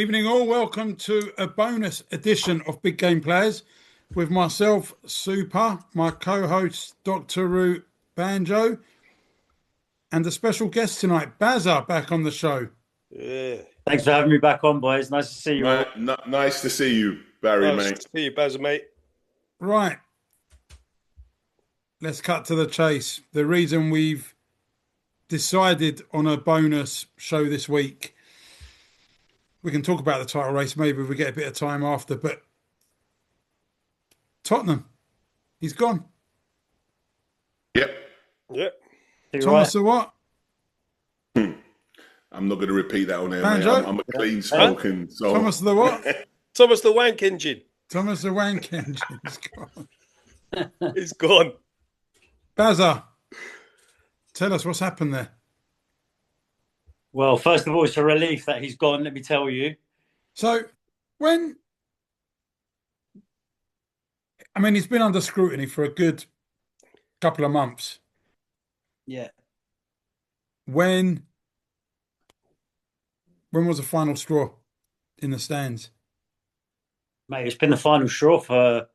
Evening all, welcome to a bonus edition of Big Game Players with myself, Super, my co-host, Dr. Root Banjo, and a special guest tonight, Bazza, back on the show. Yeah. Thanks for having me back on, boys. Nice to see you all. Nice to see you, Barry, Nice mate. to see you, Bazza, mate. Right, let's cut to the chase. The reason we've decided on a bonus show this week, we can talk about the title race maybe if we get a bit of time after, but Tottenham, he's gone. Yep. Thomas the what? I'm not going to repeat that on air, Banjo? mate. I'm a clean spoken soul. Thomas the what? Thomas the Wank Engine. Thomas the Wank Engine. He's gone. He's gone. Bazza, tell us what's happened there. Well, first of all, it's a relief that he's gone, let me tell you. So, he's been under scrutiny for a good couple of months. Yeah. When was the final straw in the stands? Mate, it's been the final straw for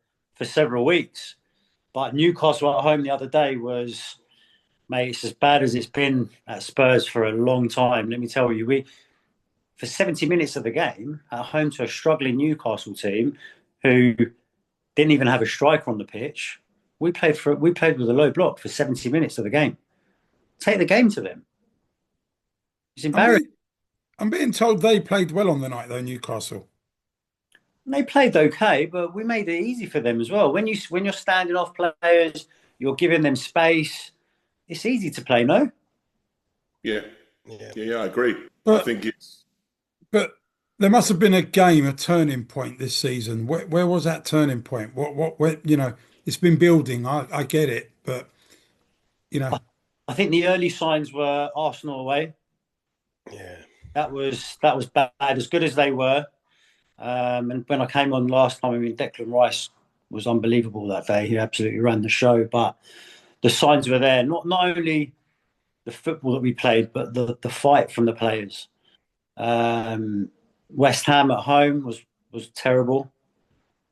several weeks. But Newcastle at home the other day was, mate, it's as bad as it's been at Spurs for a long time. Let me tell you, for 70 minutes of the game, at home to a struggling Newcastle team who didn't even have a striker on the pitch, we played with a low block for 70 minutes of the game. Take the game to them. It's embarrassing. I'm being told they played well on the night, though, Newcastle. They played okay, but we made it easy for them as well. When you're standing off players, you're giving them space. It's easy to play, no? Yeah, I agree. But, I think But there must have been a turning point this season. Where was that turning point? Where, it's been building. I get it, but I think the early signs were Arsenal away. Yeah. That was bad, as good as they were. And when I came on last time, Declan Rice was unbelievable that day. He absolutely ran the show. But the signs were there. Not only the football that we played, but the fight from the players. West Ham at home was terrible.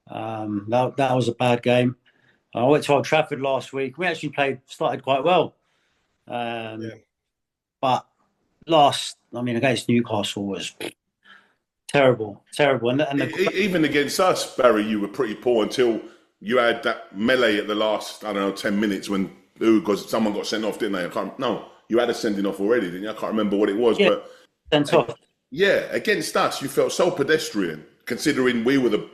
That was a bad game. I went to Old Trafford last week. We actually started quite well. But against Newcastle was terrible. And even against us, Barry, you were pretty poor until you had that melee at the last, 10 minutes when someone got sent off, didn't they? You had a sending off already, didn't you? I can't remember what it was, but sent off. Yeah, against us, you felt so pedestrian, considering we were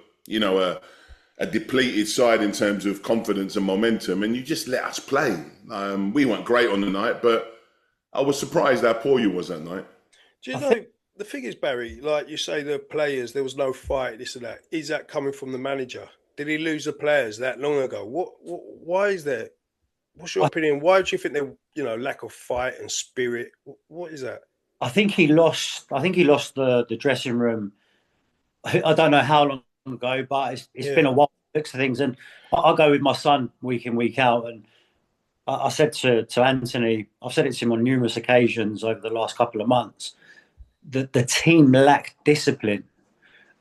a depleted side in terms of confidence and momentum, and you just let us play. We weren't great on the night, but I was surprised how poor you was that night. Do you know, the thing is, Barry, like you say, the players, there was no fight, this and that. Is that coming from the manager? Did he lose the players that long ago? Why is there? What's your opinion? Why do you think there, lack of fight and spirit? What is that? I think he lost the dressing room. I don't know how long ago, but it's been a while to fix things. And I go with my son week in, week out. And I said to Anthony, I've said it to him on numerous occasions over the last couple of months, that the team lacked discipline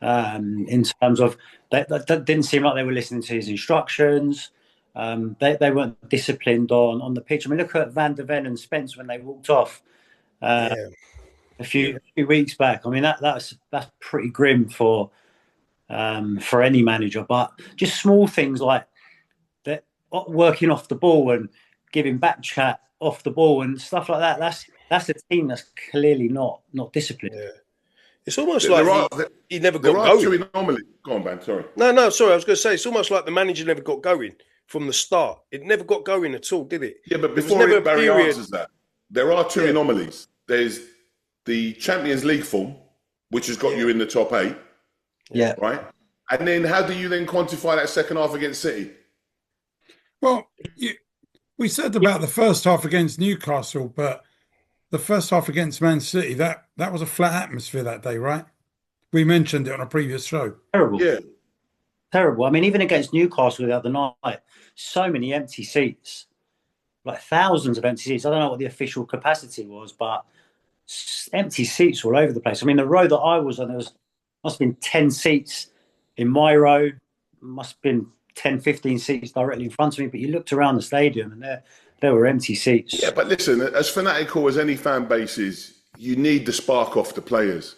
in terms of that didn't seem like they were listening to his instructions. They weren't disciplined on the pitch. Look at Van der Ven and Spence when they walked off. A few weeks back. That's pretty grim for any manager. But just small things like that, working off the ball and giving back chat off the ball and stuff like that. That's a team that's clearly not disciplined. Yeah. It's almost like he never got going. There are two anomalies. Go on, man. Sorry. No, sorry. I was going to say it's almost like the manager never got going from the start. It never got going at all, did it? Yeah, but before Barry answers that, there are two anomalies. There's the Champions League form, which has got you in the top 8. Yeah. Right? And then how do you then quantify that second half against City? Well, we said about the first half against Newcastle, but the first half against Man City, that was a flat atmosphere that day, right? We mentioned it on a previous show. Terrible. Yeah. Terrible. Even against Newcastle the other night, so many empty seats, like thousands of empty seats. I don't know what the official capacity was, but empty seats all over the place. The row that I was on, there was must have been 10 seats in my row, must have been 10, 15 seats directly in front of me. But you looked around the stadium and there were empty seats. Yeah, but listen, as fanatical as any fan base is, you need the spark off the players.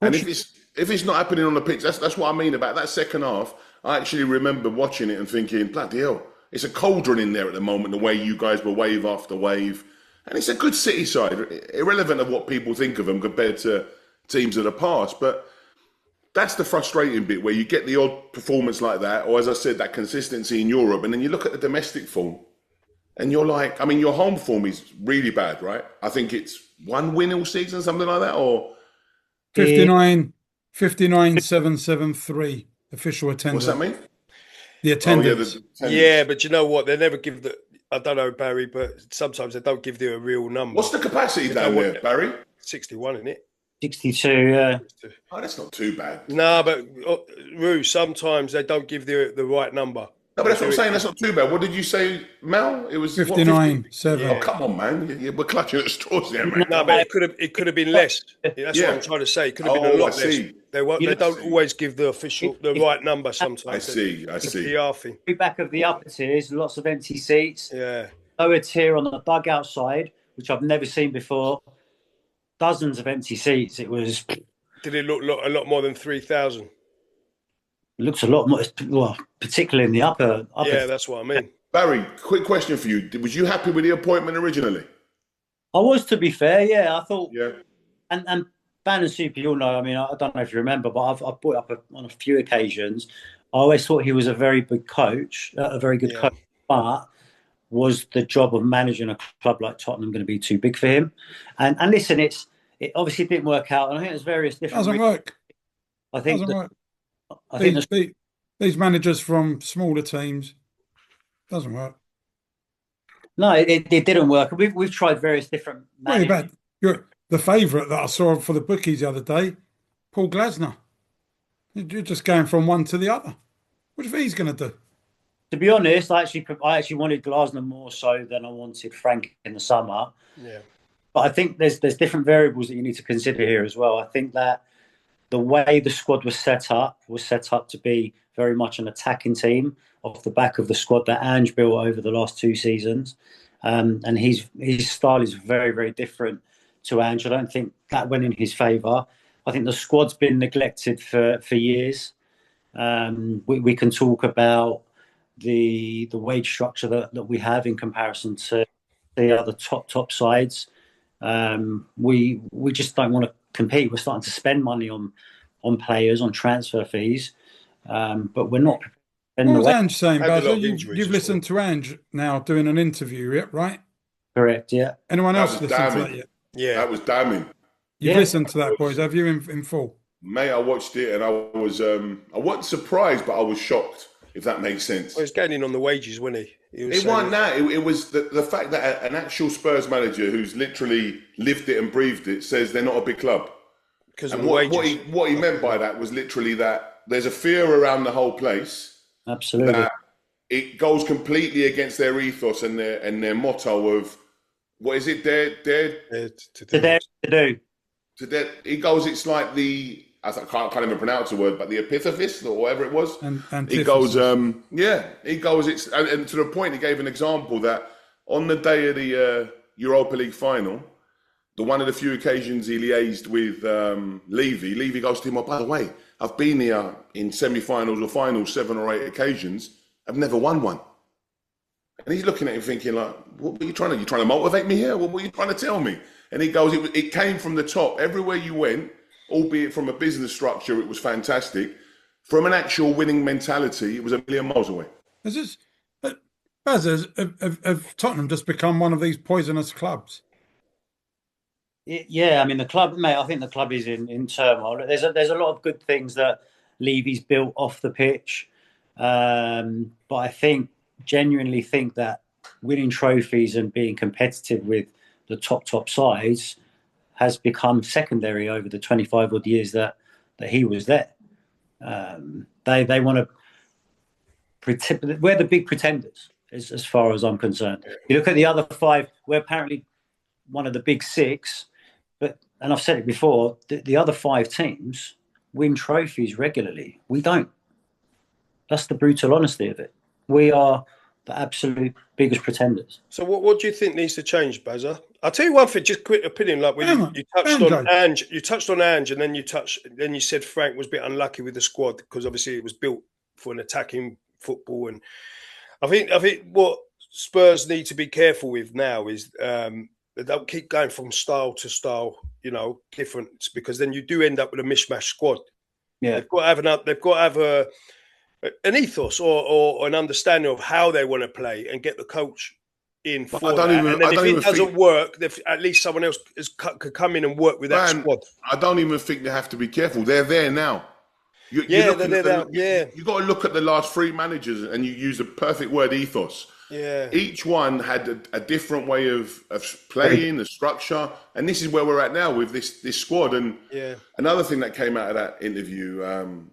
And if it's not happening on the pitch, that's what I mean about that second half. I actually remember watching it and thinking, bloody hell, it's a cauldron in there at the moment, the way you guys were wave after wave. And it's a good City side, irrelevant of what people think of them compared to teams of the past. But that's the frustrating bit, where you get the odd performance like that, or as I said, that consistency in Europe, and then you look at the domestic form, and you're like, I mean, your home form is really bad, right? I think it's 1 win all season, something like that, or 59,773 official attendance. what's that mean? The attendance. Yeah, but you know what? They never give the. I don't know, Barry, but sometimes they don't give you a real number. What's the capacity down there, Barry? 61, isn't it? 62, yeah. Oh, that's not too bad. No, but Roo, sometimes they don't give the right number. No, but that's what I'm saying. That's not too bad. What did you say, Mel? It was 59.7. Oh, come on, man! We're clutching at straws here, man. No, but it could have been less. That's what I'm trying to say. It could have been a lot less. They don't always give the right number sometimes. I see. It's a PR thing. Back of the upper tiers, lots of empty seats. Yeah. Lower tier on the dugout side, which I've never seen before. Dozens of empty seats. It was. Did it look a lot more than 3,000? Looks a lot more, well, particularly in the upper. Yeah, that's what I mean. Barry, quick question for you. Was you happy with the appointment originally? I was, to be fair, yeah. I thought, yeah. And Ban and Super, you'll know, I mean, I don't know if you remember, but I've brought up on a few occasions. I always thought he was a very good coach, coach, but was the job of managing a club like Tottenham going to be too big for him? And listen, it obviously didn't work out, and I think there's various different. Doesn't work. I think doesn't work. These managers from smaller teams, doesn't work. No, it didn't work. We've tried various different managers. Very bad. The favourite that I saw for the bookies the other day, Paul Glasner. You're just going from one to the other. What do you think he's going to do? To be honest, I actually wanted Glasner more so than I wanted Frank in the summer. Yeah. But I think there's different variables that you need to consider here as well. I think that the way the squad was set up to be very much an attacking team off the back of the squad that Ange built over the last 2 seasons. And his style is very, very different to Ange. I don't think that went in his favour. I think the squad's been neglected for years. We can talk about the wage structure that we have in comparison to the other top sides. We just don't want to compete. We're starting to spend money on players, on transfer fees, but we're not. What was Ange saying, Basil? You've listened to Ange now doing an interview, right? Correct, yeah. Anyone else listened to that yet? Yeah. That was damning. You've listened to that, boys, have you, in full? Mate, I watched it and I wasn't surprised, but I was shocked, if that makes sense. Well, he's gaining on the wages, wasn't he? It wasn't that. It was the fact that an actual Spurs manager who's literally lived it and breathed it says they're not a big club. Because and of wages. What he meant by that was literally that there's a fear around the whole place. Absolutely. That it goes completely against their ethos and their motto of, what is it? Dare to do. It goes. It's like I can't even pronounce the word, but the epitaph or whatever it was. It goes. It goes. It's and to the point. He gave an example that on the day of the Europa League final, one of the few occasions he liaised with Levy. Levy goes to him, "Oh, by the way, I've been here in semi-finals or finals 7 or 8 occasions. I've never won one." And he's looking at him thinking, like, "What were you trying to? You trying to motivate me here? What were you trying to tell me?" And he goes, "It came from the top. Everywhere you went, albeit from a business structure, it was fantastic. From an actual winning mentality, it was a million miles away." Baz, have Tottenham just become one of these poisonous clubs? Yeah, I mean, the club, mate, I think the club is in turmoil. There's a lot of good things that Levy's built off the pitch. But I genuinely think that winning trophies and being competitive with the top sides has become secondary over the 25 odd years that he was there. They want to pretend. We're the big pretenders, as far as I'm concerned. You look at the other 5, we're apparently one of the big 6. And I've said it before, the other 5 teams win trophies regularly. We don't. That's the brutal honesty of it. We are the absolute biggest pretenders. So what do you think needs to change, Bazza? I'll tell you one thing, just quick opinion. Like when you touched on Ange, and then you said Frank was a bit unlucky with the squad because obviously it was built for an attacking football. And I think what Spurs need to be careful with now is they don't keep going from style to style, different, because then you do end up with a mishmash squad. Yeah, they've got to have an ethos or an understanding of how they want to play and get the coach in for that. And then if it doesn't work, at least someone else could come in and work with that squad. I don't even think they have to be careful. They're there now. You got to look at the last 3 managers, and you use the perfect word, ethos. Yeah. Each one had a different way of playing, the structure, and this is where we're at now with this squad. And another thing that came out of that interview,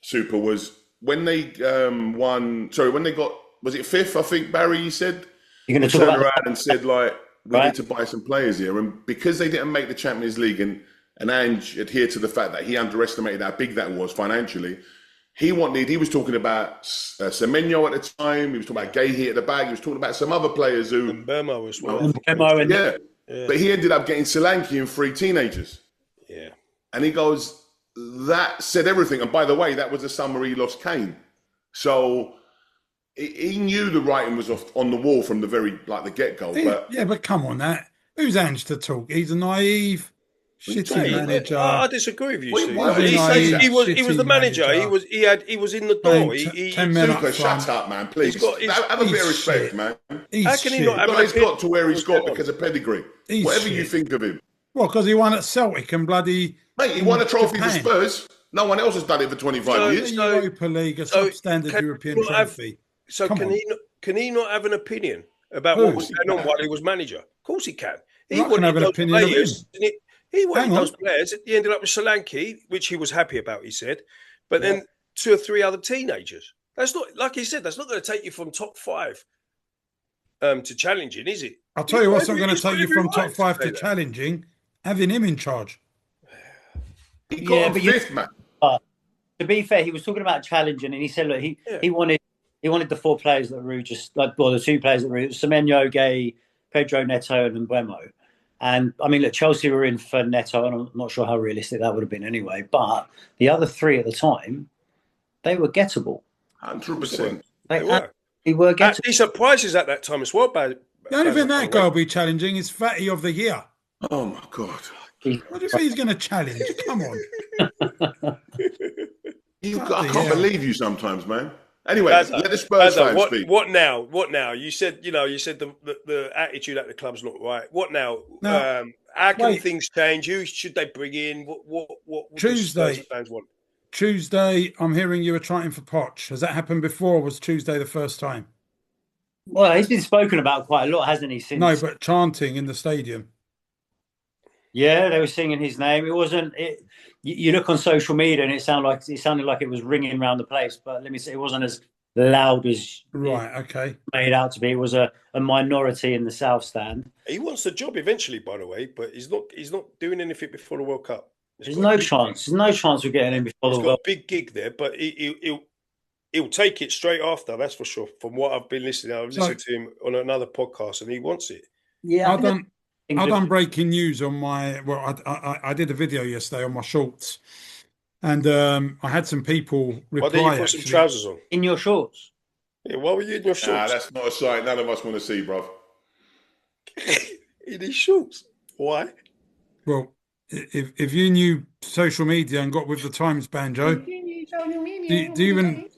Super, was when they when they got, was it 5th? I think Barry said. You're going to turn around and said, like, we need to buy some players here, and because they didn't make the Champions League, and Ange adhered to the fact that he underestimated how big that was financially. He was talking about Semenyo at the time. He was talking about Gahey at the back. He was talking about some other players who... And Burmo as well. Yeah. But he ended up getting Solanke and 3 teenagers. Yeah. And he goes, that said everything. And by the way, that was the summer he lost Kane. So he knew the writing was on the wall from the the get-go. But come on, who's Ange to talk? He's a naive... shitty manager. I disagree with you, Steve. He was the manager. He was in the door. Super, shut up, man. Please. Have a bit of respect, man. How can he not have he's got to where he's got because of pedigree. Whatever you think of him. Well, because he won at Celtic and bloody... Mate, he won a trophy for Spurs. No one else has done it for 25 years. The Europa League, a substandard European trophy. Can he not have an opinion about what was going on while he was manager? Of course he can. He wouldn't have an opinion of him. He wanted those players. He ended up with Solanke, which he was happy about, he said. But then 2 or 3 other teenagers. That's not, like he said, that's not going to take you from top 5 to challenging, is it? I'll tell you what's not going to take you from top 5 to challenging, having him in charge. He got a 5th, man. To be fair, he was talking about challenging, and he said, look, he wanted the 4 players that were just the 2 players that were Semenyo, Gay, Pedro Neto, and Mbeumo. And I mean, look, Chelsea were in for Neto, and I'm not sure how realistic that would have been anyway. But the other 3 at the time, they were gettable. 100%. They were gettable. At decent prices at that time as well. The only thing that guy will be challenging is Fatty of the Year. Oh my God! What do you think he's going to challenge? Come on. I can't believe you sometimes, man. Anyway, let the Spurs fans speak. What now? You said the attitude at the club's not right. What now? How can things change? Who should they bring in? What Tuesday Spurs fans want? Tuesday, I'm hearing you were trying for Poch. Has that happened before? Or was Tuesday the first time? Well, he's been spoken about quite a lot, hasn't he? Since... No, but chanting in the stadium. Yeah, they were singing his name. It wasn't. You look on social media and it sounded like it was ringing around the place. But let me say, it wasn't as loud as made out to be. It was a minority in the South Stand. He wants the job eventually, by the way, but he's not doing anything before the World Cup. There's no chance. There's no chance of getting him before the World Cup. He's got a big gig there, but he'll take it straight after. That's for sure. From what I've been listening, I've listened to him on another podcast, and he wants it. Yeah, I've done breaking news on my. Well, I did a video yesterday on my shorts, and I had some people reply. Why did you put some trousers on in your shorts? Yeah, why were you in your shorts? Nah, that's not a sight none of us want to see, bruv. In his shorts? Why? Well, if you knew social media and got with the times, Banjo, do you even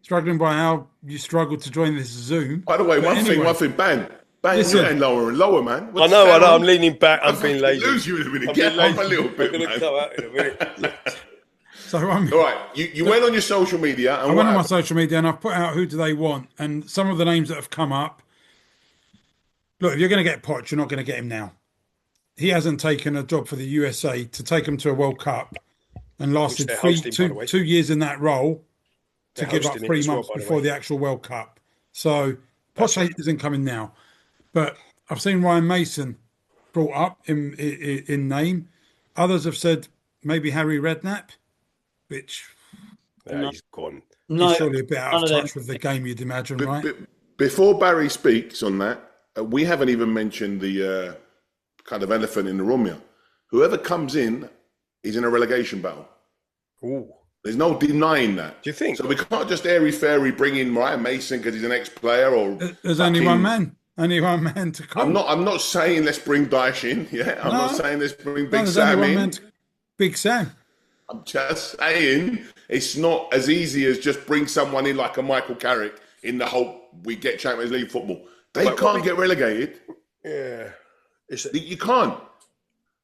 struggling by how you struggled to join this Zoom? By the way, one thing, Bang, you're getting lower and lower, man. I know. I'm leaning back. I'm being lazy. Lose you in a minute. Get up a little bit, I'm going to come out in a minute. So all right, you went on your social media. And I went on my social media and I've put out who do they want, and some of the names that have come up. Look, if you're going to get Poch, you're not going to get him now. He hasn't taken a job for the USA to take him to a World Cup and lasted 2 years in that role to give up 3 months before the actual World Cup. So Poch isn't coming now. But I've seen Ryan Mason brought up in name. Others have said maybe Harry Redknapp. which No, he's gone. No, is surely a bit out none of of touch them. with the game, you'd imagine, right? Before Barry speaks on that, we haven't even mentioned the kind of elephant in the room here. Whoever comes in is in a relegation battle. Ooh. There's no denying that. Do you think? So we can't just airy-fairy bring in Ryan Mason because he's an ex-player or... There's only one man. Only one man to call. I'm not saying let's bring Dyche in. Yeah, I'm not saying let's bring Big Sam in. Big Sam. I'm just saying it's not as easy as just bring someone in like a Michael Carrick in the hope we get Champions League football. They can't get relegated. Yeah. You can't.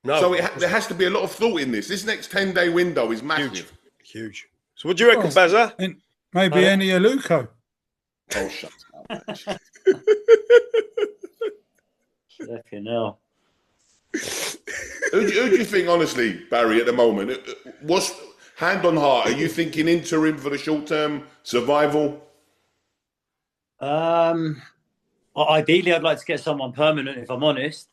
No. So there has to be a lot of thought in this. This next 10-day window is massive. Huge. So what do you reckon, Bazza? Maybe Eni Aluko. Oh, shut up. Fucking hell. Who do you think, honestly, Barry, at the moment? What's hand on heart? Are you thinking interim for the short term survival? Ideally, I'd like to get someone permanent, if I'm honest.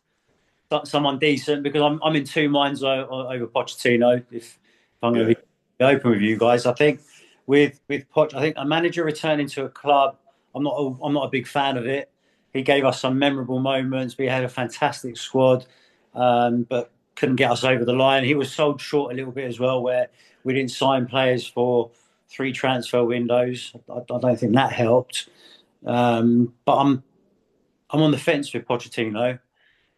Someone decent, because I'm in two minds over Pochettino. If I'm going to be open with you guys, I think with Poch, I think a manager returning to a club, I'm not a big fan of it. He gave us some memorable moments. We had a fantastic squad, but couldn't get us over the line. He was sold short a little bit as well, where we didn't sign players for 3 transfer windows. I don't think that helped. But I'm on the fence with Pochettino.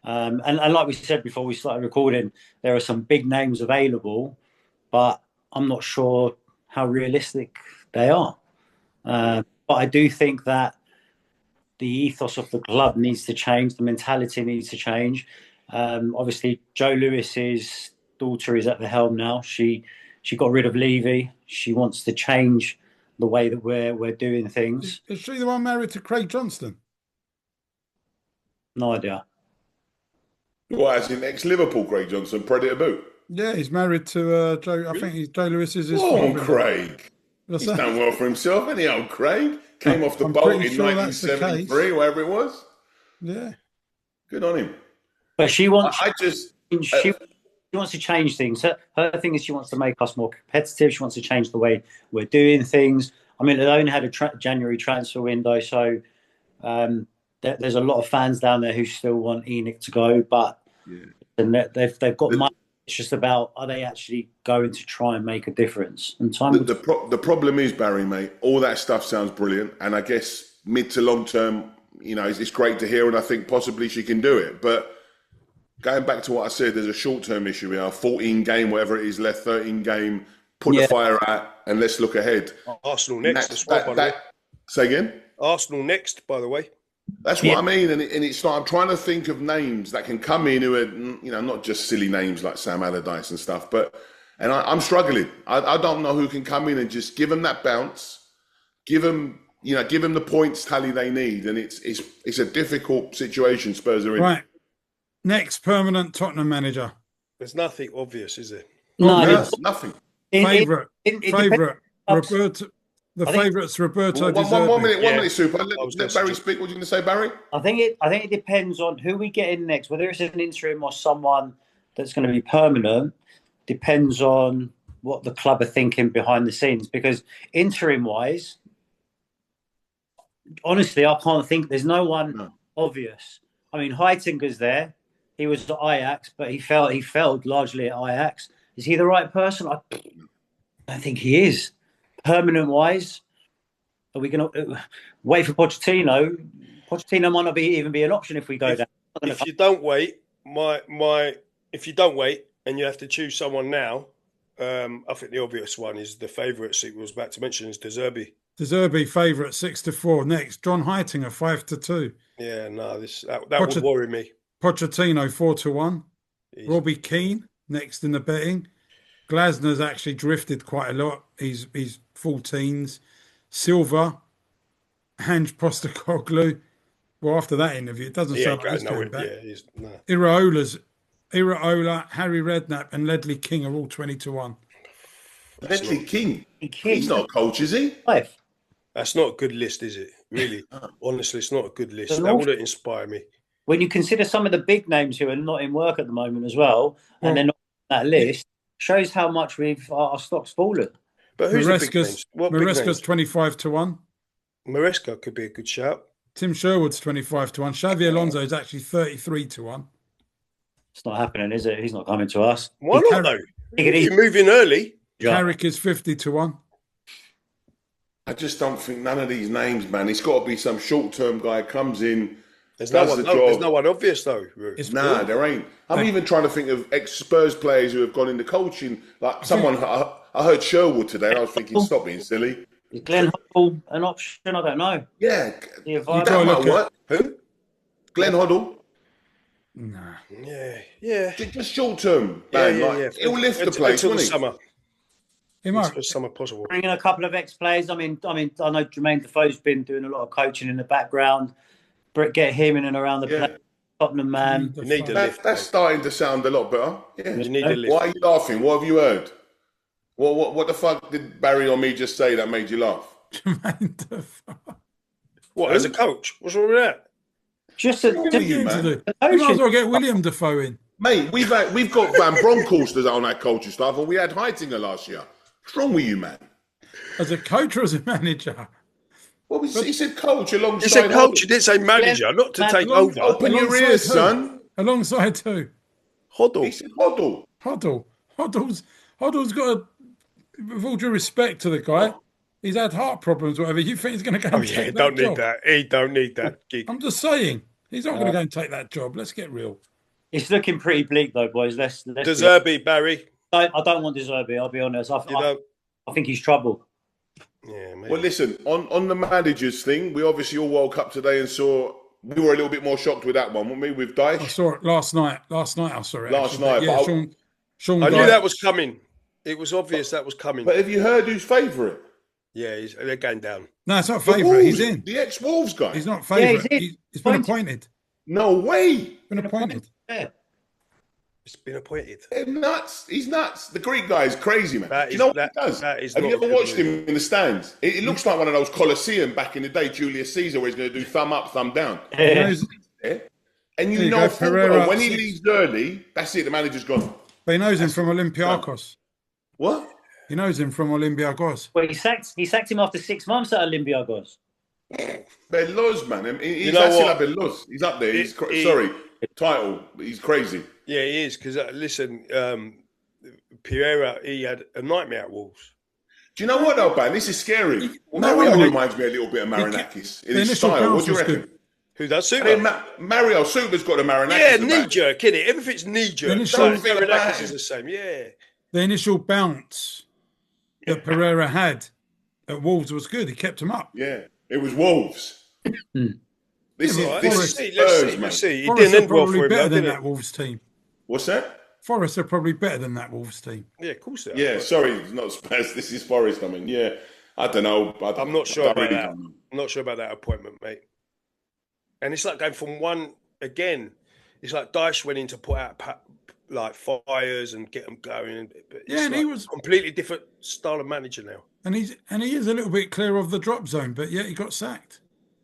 And like we said before we started recording, there are some big names available, but I'm not sure how realistic they are. But I do think that the ethos of the club needs to change. The mentality needs to change. Obviously, Joe Lewis's daughter is at the helm now. She got rid of Levy. She wants to change the way that we're doing things. Is she the one married to Craig Johnston? No idea. Well, as in ex-Liverpool, Craig Johnson, Predator boot. Yeah, he's married to Joe. I think Joe Lewis is his Oh, father. Craig. He's done well for himself, any old Craig. Came off the boat in 1973, wherever it was. Yeah. Good on him. But she wants... She wants to change things. Her thing is she wants to make us more competitive. She wants to change the way we're doing things. I mean, they only had a January transfer window, so there's a lot of fans down there who still want ENIC to go, but and they've got money. It's just about, are they actually going to try and make a difference? And the problem is, Barry, mate, all that stuff sounds brilliant, and I guess mid to long term, it's great to hear, and I think possibly she can do it. But going back to what I said, there's a short term issue here. 14 game, whatever it is left, 13 game. Put the fire out, and let's look ahead. Arsenal next. By the way. Say again. Arsenal next, by the way. That's what I mean, and it's like I'm trying to think of names that can come in who are, not just silly names like Sam Allardyce and stuff, and I'm struggling. I don't know who can come in and just give them that bounce, give them the points tally they need, and it's a difficult situation Spurs are in. Right, next permanent Tottenham manager. There's nothing obvious, is there? No, nothing. Favourite, Roberto. The favourite's Roberto. One minute, Super. Let Barry speak. What are you going to say, Barry? I think it depends on who we get in next. Whether it's an interim or someone that's going to be permanent, depends on what the club are thinking behind the scenes. Because interim-wise, honestly, I can't think. There's no one obvious. I mean, Heitinger's there. He was at Ajax, but he failed largely at Ajax. Is he the right person? I don't think he is. Permanent-wise, are we going to wait for Pochettino? Pochettino might not even be an option if we go down. If you don't wait, if you don't wait and you have to choose someone now, I think the obvious one is the favourite seat was about to mention is De Zerbi. De Zerbi favourite 6-4. Next, John Heitinger 5-2. Yeah, no, that would worry me. Pochettino 4-1. Robbie Keane next in the betting. Glasner's actually drifted quite a lot. He's full teens. Silva, Hanj Postecoglou. Well, after that interview, it doesn't sound like he's going back. Iraola, Harry Redknapp, and Ledley King are all 20-1. Ledley King? He's not a coach, is he? That's not a good list, is it? Really? Honestly, it's not a good list. That wouldn't inspire me. When you consider some of the big names who are not in work at the moment as well, and they're not on that list, shows how much our stock's fallen. But who's the big Maresca's names? What big names? 25-1. Maresca could be a good shout. Tim Sherwood's 25-1. Xavi Alonso is actually 33-1. It's not happening, is it? He's not coming to us. Why He not can't- though? he could If eat- you're moving early. Yeah. Carrick is 50-1. I just don't think none of these names, man. It's got to be some short-term guy comes in. There's no Does one. the No, there's job. no one obvious though. It's Nah, there ain't. I'm even trying to think of ex-Spurs players who have gone into coaching. Like someone, I heard Sherwood today, and I was thinking, stop being silly. Is Glenn Hoddle an option? I don't know. Yeah, The advisor. that might look at- work. Who? Glenn Hoddle. Nah. Yeah. Just short-term, man. Like, he'll lift the place, until the won't he? summer. He might. Until summer possible. Bringing a couple of ex-players. I know Jermaine Defoe's been doing a lot of coaching in the background. Get him in and around the play. Tottenham man. You need a lift. That's starting to sound a lot better. Yeah. You need a lift. Why are you laughing? What have you heard? What the fuck did Barry or me just say that made you laugh? Jermaine Defoe. What, as a coach? What's wrong with that? Just a, What are you, To man? do. You might as well get William Defoe in. Mate, we've got Van Bronckhorst on our coaching staff, and we had Heitinger last year. What's wrong with you, man? As a coach or as a manager? He said coach alongside. He said coach. Hoddle. He didn't say manager, not to take over. Open your Alongside ears, who? son. Alongside who? He Hoddle. said Hoddle. Hoddle's got a, with all due respect to the guy, he's had heart problems, whatever. You think he's going to go and Oh yeah, take he that don't job? need that. He don't need that gig. I'm just saying, he's not going to go and take that job. Let's get real. it's looking pretty bleak though, boys. Let's Deserby, Barry. I don't want Deserby, I'll be honest. You know. I think he's trouble. Yeah, man. Well, listen, on the managers thing, we obviously all woke up today and saw. We were a little bit more shocked with that one, weren't we? With I Dyche. saw it last night. Last night I saw it. Last actually. night, Yeah, but Sean I knew Dyche. that was coming. It was obvious that was coming. But have you heard who's favourite? Yeah, they're going down. No, it's not The favourite. He's Wolves, in. the ex-Wolves guy. He's not he's favourite. in. He's been appointed. No way. Been appointed. Yeah. It's been appointed. They're nuts. He's nuts. The Greek guy is crazy, man. That Do you is- know what that- he does? that is Have you not ever good watched news. him in the stands? It looks like one of those Colosseum back in the day, Julius Caesar, where he's going to do thumb up, thumb down. He knows, And There you you know go, full Pereira well, when he six. leaves early, that's it. The manager's gone. but he knows him from Olympiacos. What? He knows him from Olympiacos. Well, he sacked him after 6 months at Olympiacos. Belos, man. I mean, he's You know actually what? like Belos. He's up there. He's He- sorry, title. He's crazy. Yeah, he is. Because, listen, Pereira, he had a nightmare at Wolves. Do you know what, though, man? This is scary. No, Mario no, reminds me a little bit of Marinakis in the his initial style. bounce What do you was reckon? good. Who does I Super? mean, Mario Super's got a Marinakis. Yeah, at the knee back. jerk, innit? Everything's knee jerk. initial- So Don't think about Marinakis it. is the same. Yeah. The initial bounce that Pereira had at Wolves was good. He kept him up. Yeah, it was Wolves. This Yeah, is Forest- Let's see. He Forest didn't are end well probably for him, better though, than did that it? Wolves team. What's that? Forest are probably better than that Wolves team. Yeah, of course they are. Yeah, sorry, it's not Spurs. This is Forest. I mean, yeah, I don't know. I'm not sure I about really that. don't know. I'm not sure about that appointment, mate. And it's like going from one again. It's like Dyche went in to put out like fires and get them going. But Yeah, it's and like he was- a completely different style of manager now. And he is a little bit clear of the drop zone, but yet he got sacked.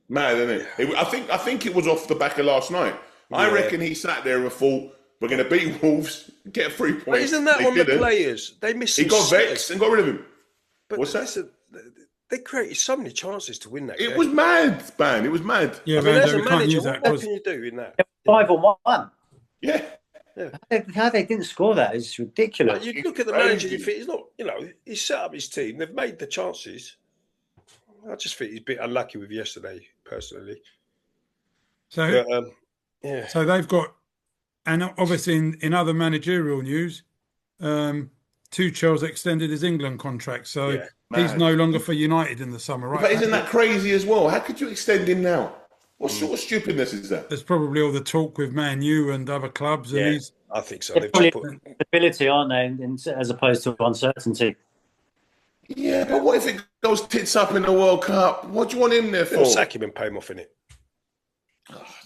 Mad, isn't it? I think it was off the back of last night. I Yeah. reckon he sat there and thought, "We're going to beat Wolves, get 3 points." But isn't that They on the didn't. players? They missed. He some got sitters. vexed and got rid of him. But What's that? listen, they created so many chances to win that It game. was mad, man. It was mad. Yeah, I mean, Vando, as a we can't manager, use that what because can you do in that? 5-1. Yeah. How they didn't score that is ridiculous. Like, you look at the Crazy. manager, you think he's not. You know, he's set up his team. They've made the chances. I just think he's a bit unlucky with yesterday, personally. so But, yeah. so they've got, and obviously in other managerial news, Tuchel's extended his England contract, so Yeah, he's mad. no longer for United in the summer, right? But isn't that crazy as well? How could you extend him now? What sort of stupidness is that? There's probably all the talk with Man U and other clubs, and Yeah. he's I think so. They're They've probably just put, stability, aren't they, as opposed to uncertainty? Yeah, but what if it goes tits up in the World Cup? What do you want him there they'll for? sack him and pay him off in it.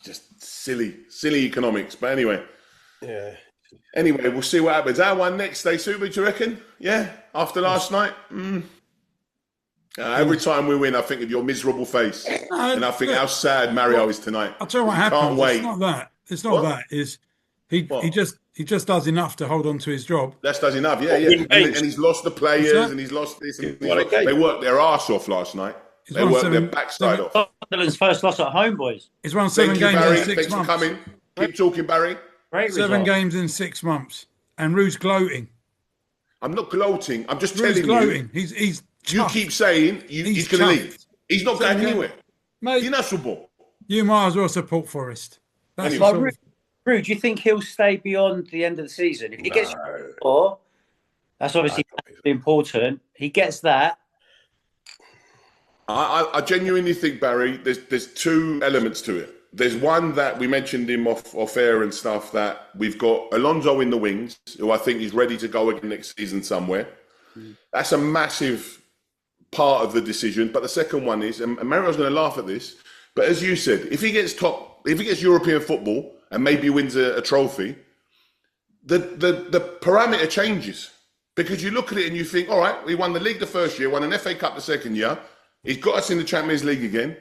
Just silly economics. But anyway, we'll see what happens. Our one next day, Super, do you reckon? Yeah, after last night? Every time we win, I think of your miserable face. And I think how sad Mario is tonight. I'll tell you what Can't happens. wait. It's not that. It's not What? that. Is He What? he just does enough to hold on to his job. That's does enough, yeah. win And games. he's lost the players, What's that? and he's lost this. And What a game. they worked their arse off last night. He's They won worked their seven- backside seven- off. Sunderland's first loss at home, boys. He's won 7 Thank you, games Barry. in 6 Thanks months. for coming. Keep talking, Barry. Great 7 result. games in 6 months. And Rue's gloating. I'm not gloating. I'm just Rue's telling gloating. you. He's You chuffed. keep saying he's going to chuffed. leave. He's not going Okay. anywhere. Mate, You're not football. you might as well support Forest. That's Anyway. the sort of- Rue, do you think he'll stay beyond the end of the season? If he gets four, that's obviously important. He gets that. I genuinely think, Barry, there's 2 elements to it. There's one that we mentioned him off air and stuff, that we've got Alonso in the wings, who I think is ready to go again next season somewhere. That's a massive part of the decision. But the second one is, and Mario's going to laugh at this, but as you said, if he gets European football and maybe wins a trophy, the parameter changes. Because you look at it and you think, all right, we won the league the first year, won an FA Cup the second year, he's got us in the Champions League again,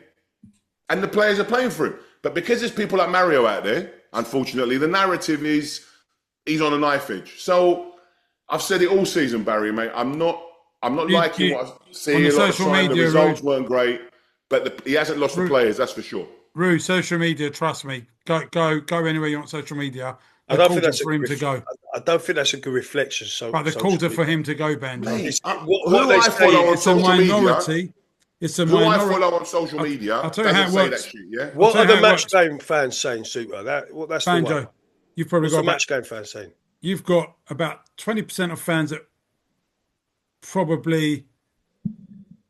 and the players are playing for him. But because there's people like Mario out there, unfortunately, the narrative is he's on a knife edge. So I've said it all season, Barry, mate. I'm not liking what I see. on the A lot of social time, the media, results Rue- weren't great, but he hasn't lost the players, that's for sure. Rue, social media, trust me. Go anywhere you want social media. I The don't calls think are that's for him to go. I don't think that's a good reflection. So, But the calls are for him to go, Banjo. Mate, what who they I say follow on It's a social media, minority. It's a who I minority. follow on social media, I'll tell you how doesn't it say works. that shit, yeah? What I'll are tell the you how it match game fans saying, Super? That's the Banjo, one. you've probably What's got the match game fans saying? you've got about 20% of fans that probably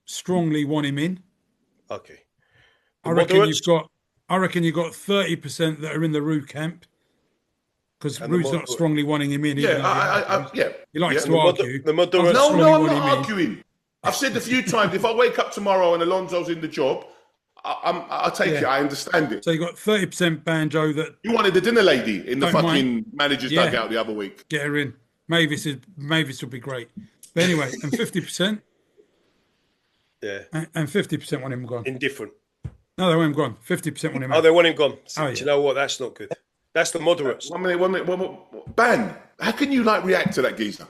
strongly want him in. Okay. I reckon moderates? you've got 30% that are in the Rue camp because And the Rue's not strongly wanting him in. even though he likes to Yeah. argue. The moderates. No, strongly I'm want not him in. arguing. I've said a few times, if I wake up tomorrow and Alonso's in the job, I'll take it. I understand it. So you got 30% Banjo that You wanted the dinner lady in the Don't fucking mind. manager's Yeah. dugout the other week. get her in. Mavis would be great. But anyway, and 50% Yeah. and 50% want him gone. Indifferent. No, they want him gone. 50% want him Oh, out. they want him gone. Oh, Do yeah. you know what? That's not good. That's the moderates. 1 minute. Ban, how can you react to that geezer?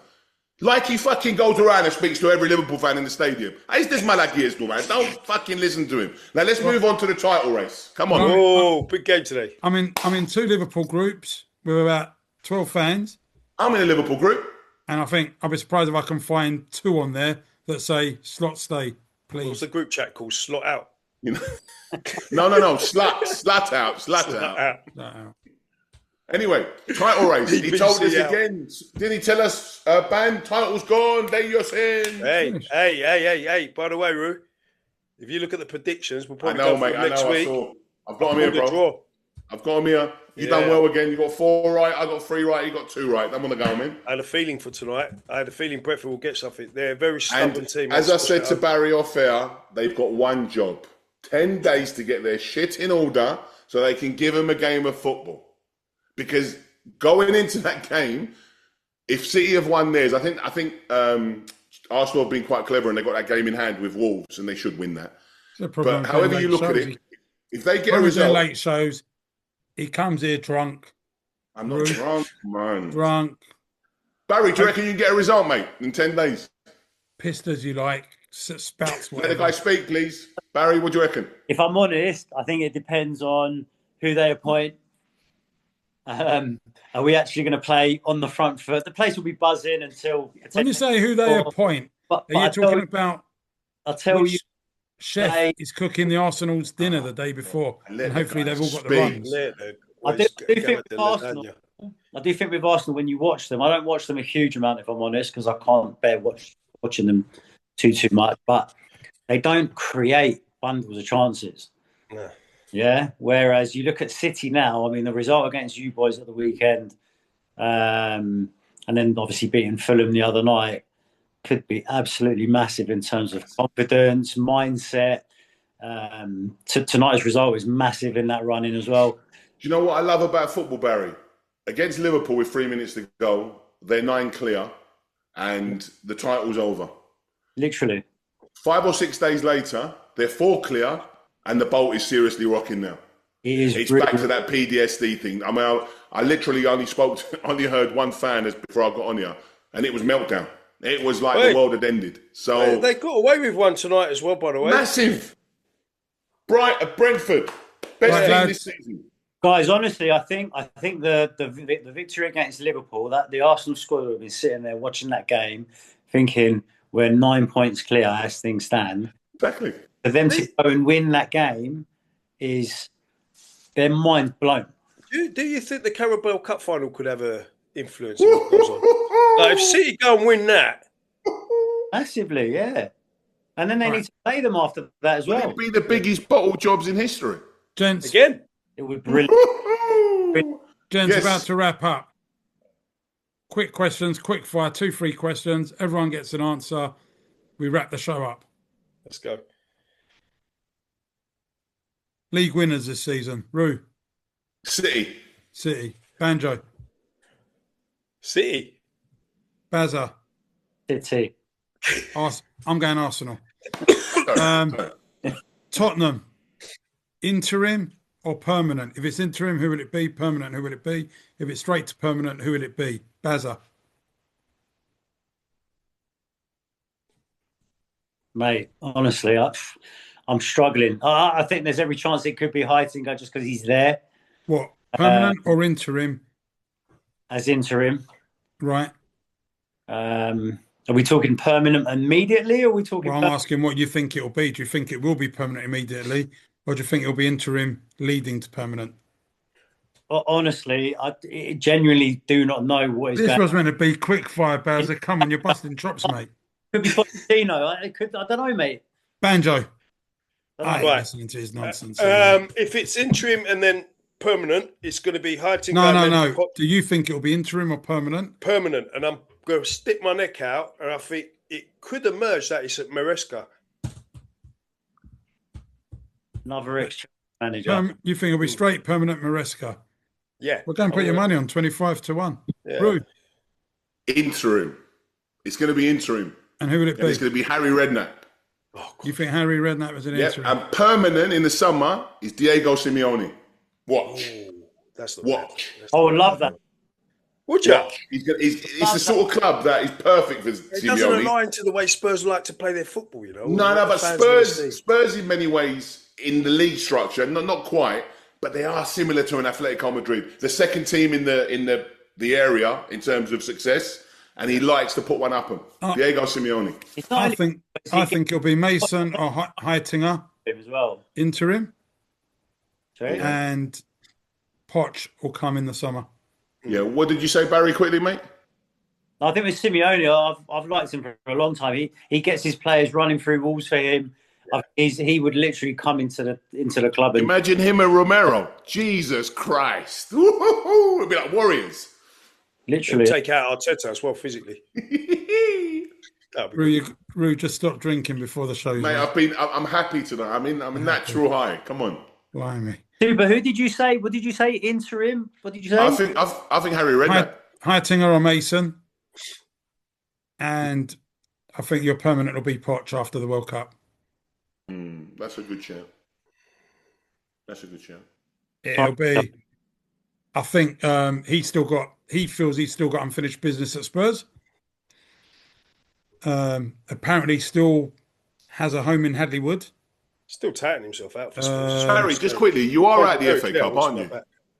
Like he fucking goes around and speaks to every Liverpool fan in the stadium. Is this man like he is, man? Don't fucking listen to him. Now let's move on to the title race. Come on. Oh, big game today. I'm in 2 Liverpool groups with about 12 fans, I'm in a Liverpool group. and I think I'll be surprised if I can find 2 on there that say slot stay, What's please. the group chat called? Slot out. You know? No. Slut out. Anyway, title race. He told us BBC out. again. Didn't he tell us, Ban, title's gone, they you're saying? Hey. By the way, Rue, if you look at the predictions, we'll I probably know, go for mate. them I next know. week. I've got him here, The bro. draw. I've got him here. You done well again. You got 4 right. I got 3 right. You got 2 right. I'm on the go, man. I had a feeling for tonight. I had a feeling Brentford will get something. They're a very stubborn And team. as I said to Barry off air, they've got one job: 10 days to get their shit in order so they can give them a game of football. Because going into that game, if City have won theirs, I think Arsenal have been quite clever and they got that game in hand with Wolves, and they should win that. But however you look at it, if they get a Always their result, late shows. He comes here drunk. I'm not drunk, man. Drunk, Barry, do you reckon you can get a result, mate, in 10 days? pissed as you like, spouts Let the whatever. guy speak, please. Barry, what do you reckon? If I'm honest, I think it depends on who they appoint. Are we actually going to play on the front foot? The place will be buzzing until. When you say who they appoint, but are you talking about I'll tell which you, chef is cooking the Arsenal's dinner the day before, Let and the hopefully guy they've all got the speak. runs. I do think with Arsenal, when you watch them, I don't watch them a huge amount, if I'm honest, because I can't bear watching them too much. But they don't create bundles of chances. No. Yeah. Whereas you look at City now, I mean, the result against you boys at the weekend, and then obviously beating Fulham the other night, could be absolutely massive in terms of confidence, mindset. Tonight's result is massive in that running as well. Do you know what I love about football, Barry? Against Liverpool with 3 minutes to go, they're 9 clear and the title's over. Literally. 5 or 6 days later, they're 4 clear and the boat is seriously rocking now. It is It's really, back to that PTSD thing. I mean, I literally only heard one fan before I got on here, and it was meltdown. It was like the world had ended. So they got away with one tonight as well, by the way. massive. Brentford, best team this season. Guys, honestly, I think the victory against Liverpool, that the Arsenal squad will be sitting there watching that game, thinking we're 9 points clear as things stand. Exactly. For them to go and win that game is their mind blown. Do you think the Carabao Cup final could have an influence on what goes on? Like, if City go and win that, Massively, yeah. And then they need to play them after that as well. It'd be the biggest bottle jobs in history. Gents, again, It would be brilliant. Gents, about to wrap up. Quick questions, quick fire, 2-3 questions. Everyone gets an answer. We wrap the show up. let's go. League winners this season. Rue, City. Banjo, City. Bazza. City. I'm going Arsenal. Tottenham, interim or permanent? If it's interim, who will it be? Permanent, who will it be? If it's straight to permanent, who will it be? Bazza. Mate, honestly, I'm struggling. I think there's every chance it could be Heitinga just because he's there What, permanent or interim? as interim. Right. Are we talking permanent immediately, or are we talking? Well, I'm asking what you think it'll be. Do you think it will be permanent immediately, or do you think it'll be interim leading to permanent? Well, honestly, I genuinely do not know what is This going. was meant to be quick fire, Bowser. Come on, you're busting chops, mate. Could be Pochettino. It could. I don't know, mate. Banjo. I hate Right. listening to his nonsense. If it's interim and then permanent, it's going to be Heitinga. No. Do you think it'll be interim or permanent? Permanent, and I'm going to stick my neck out, and I think it could emerge that it's at Maresca. Another ex manager. You think it'll be straight permanent Maresca? Yeah. We're going to put your money on 25-1. Yeah. Rue. Interim. It's going to be interim. And who will it And it's be? going to be Harry Redknapp. You think Harry Redknapp was an Yep. interim? And permanent in the summer is Diego Simeone. Watch. That's the Watch. I would love that. Would you? Watch. It's the sort of club that is perfect for It doesn't Simeone. align to the way Spurs like to play their football, you know. No, What but the fans wanna see. Spurs in many ways in the league structure, not quite, but they are similar to an Atletico Madrid, the second team in the area in terms of success, and he likes to put one up him. Diego Simeone. It's not I only think it'll be Mason or Heitinga, him as well. interim, Sorry? and Poch will come in the summer. Yeah, what did you say, Barry, quickly, mate? I think with Simeone, I've liked him for a long time. He gets his players running through walls for him. He would literally come into the club and Imagine him and Romero. Jesus Christ. Woo-hoo-hoo. It'd be like Warriors. literally. Take out Arteta as well physically. That'd be good. Rue, just stop drinking before the show. Mate, I'm happy tonight. I'm a natural high. Come on. Blimey. Super. Who did you say? What did you say? Interim. What did you say? I think Harry Redknapp. Heitinga or Mason. And I think your permanent will be Poch after the World Cup. That's a good shout. It'll be. I think he feels he's still got unfinished business at Spurs. Apparently, still has a home in Hadley Wood. Still tatting himself out for Spurs. Harry, just quickly, you are at the FA Cup, aren't you?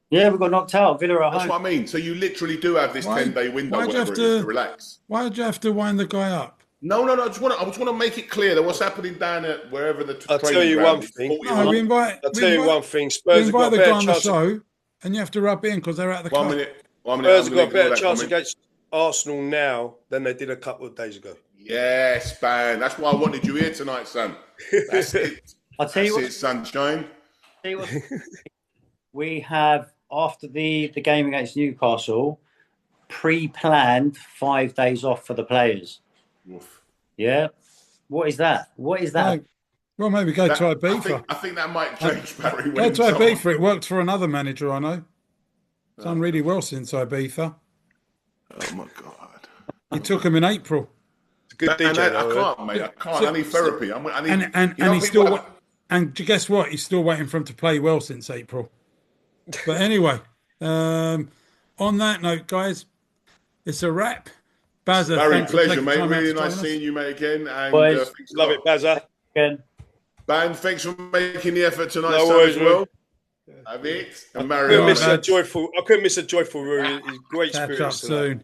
Yeah, we got knocked out. Villa at That's home. what I mean. So you literally do have this 10-day window, why'd you whatever have it is, to- to relax. Why did you have to wind the guy up? No. I just want to make it clear that what's happening down at wherever the I'll tell training you ground one is, thing. 40 No, minutes. we invite. I'll we tell you invite- one thing. We Spurs have got invite a the guy better on the chance. show, and you have to rub in because they're out of the One club. minute. Spurs I'm have got a gonna better ignore that chance comment. against Arsenal now than they did a couple of days ago. Yes, man. That's why I wanted you here tonight, son. That's it. I'll tell you That's what. it, sunshine. Tell you what, we have after the game against Newcastle, pre-planned 5 days off for the players. Woof. Yeah. What is that? What is that? No. Well, maybe go to I Ibiza. think that might change, Barry. Go to Ibiza. It worked for another manager I know. It's done really well since Ibiza. Oh my god. He took him in April, It's a good DJ. I though, can't, mate. I can't. I need therapy. I need, and he's still. And guess what? He's still waiting for him to play well since April. But anyway, on that note, guys, it's a wrap. Bazza, Barry, thanks for pleasure, taking mate. time out Really to join nice us. seeing you, mate, again. And Boys, thanks a Love lot. it, Bazza. Again. Ban, thanks for making the effort tonight, No son, worries, as well. Have it. And I Mario. couldn't miss a joyful Roo. He's great Catch spirits up tonight. soon.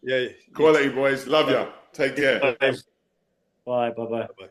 Yeah. Quality, boys. Love ya. Take care. Bye. Bye. Bye.